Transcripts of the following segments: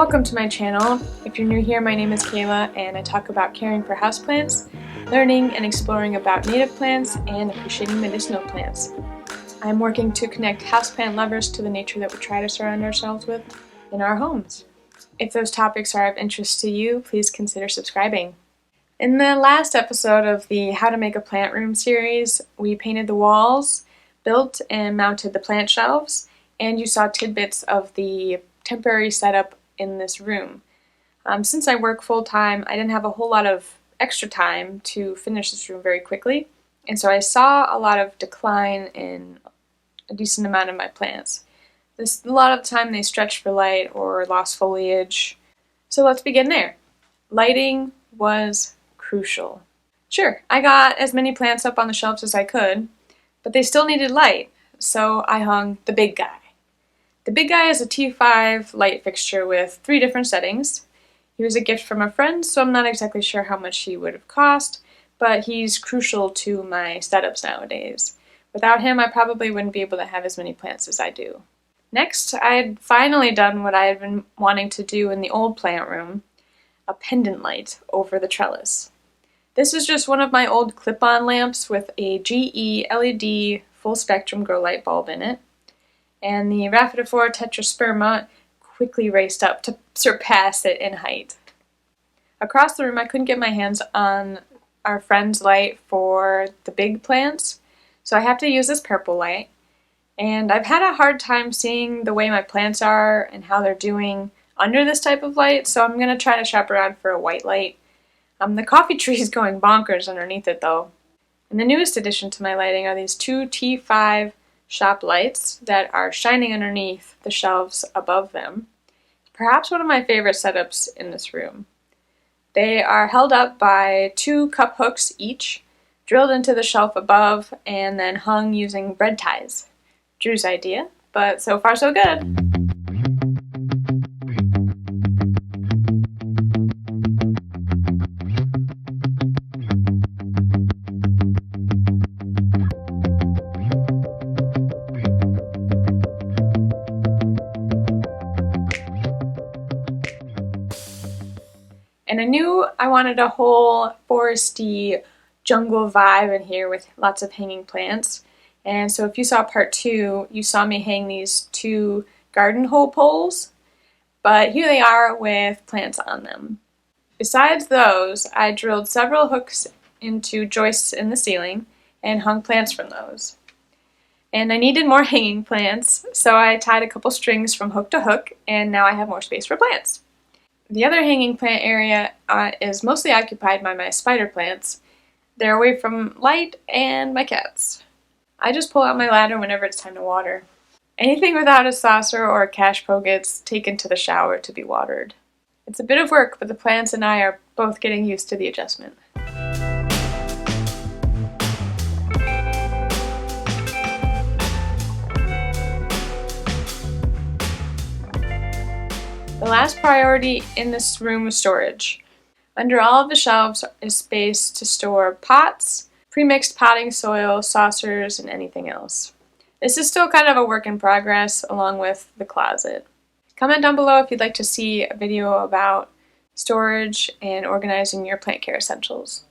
Welcome to my channel. If you're new here, my name is Kayla and I talk about caring for houseplants, learning and exploring about native plants, and appreciating medicinal plants. I'm working to connect houseplant lovers to the nature that we try to surround ourselves with in our homes. If those topics are of interest to you, please consider subscribing. In the last episode of the How to Make a Plant Room series, we painted the walls, built and mounted the plant shelves, and you saw tidbits of the temporary setup in this room. Since I work full-time, I didn't have a whole lot of extra time to finish this room very quickly, and so I saw a lot of decline in a decent amount of my plants. A lot of the time they stretched for light or lost foliage. So let's begin there. Lighting was crucial. Sure, I got as many plants up on the shelves as I could, but they still needed light, so I hung the big guy. The big guy is a T5 light fixture with 3 different settings. He was a gift from a friend, so I'm not exactly sure how much he would have cost, but he's crucial to my setups nowadays. Without him, I probably wouldn't be able to have as many plants as I do. Next, I had finally done what I had been wanting to do in the old plant room, a pendant light over the trellis. This is just one of my old clip-on lamps with a GE LED full spectrum grow light bulb in it, and the Rhaphidophora tetrasperma quickly raced up to surpass it in height. Across the room, I couldn't get my hands on our friend's light for the big plants, so I have to use this purple light. And I've had a hard time seeing the way my plants are and how they're doing under this type of light, so I'm going to try to shop around for a white light. The coffee tree is going bonkers underneath it though. And the newest addition to my lighting are these 2 T5 shop lights that are shining underneath the shelves above them. Perhaps one of my favorite setups in this room. They are held up by 2 cup hooks each, drilled into the shelf above, and then hung using bread ties. Drew's idea, but so far so good. And I knew I wanted a whole foresty jungle vibe in here with lots of hanging plants. And so if you saw part 2, you saw me hang these 2 garden hole poles, but here they are with plants on them. Besides those, I drilled several hooks into joists in the ceiling and hung plants from those. And I needed more hanging plants, so I tied a couple strings from hook to hook, and now I have more space for plants. The other hanging plant area is mostly occupied by my spider plants. They're away from light and my cats. I just pull out my ladder whenever it's time to water. Anything without a saucer or a cash po gets taken to the shower to be watered. It's a bit of work, but the plants and I are both getting used to the adjustment. The last priority in this room was storage. Under all of the shelves is space to store pots, pre-mixed potting soil, saucers, and anything else. This is still kind of a work in progress along with the closet. Comment down below if you'd like to see a video about storage and organizing your plant care essentials.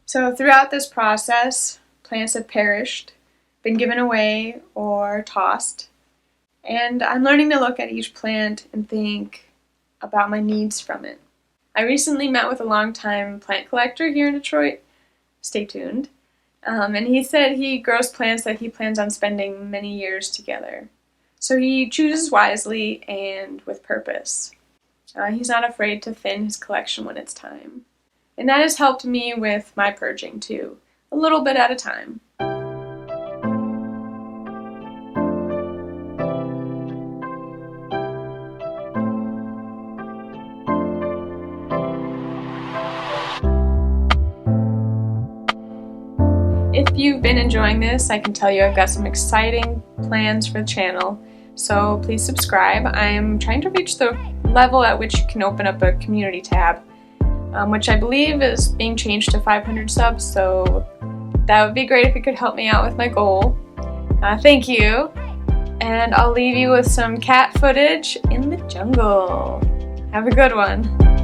So throughout this process, plants have perished, been given away, or tossed. And I'm learning to look at each plant and think about my needs from it. I recently met with a longtime plant collector here in Detroit. Stay tuned. And he said he grows plants that he plans on spending many years together. So he chooses wisely and with purpose. He's not afraid to thin his collection when it's time. And that has helped me with my purging too, a little bit at a time. If you've been enjoying this, I can tell you I've got some exciting plans for the channel, so please subscribe. I'm trying to reach the level at which you can open up a community tab, which I believe is being changed to 500 subs, so that would be great if you could help me out with my goal. Thank you, and I'll leave you with some cat footage in the jungle. Have a good one.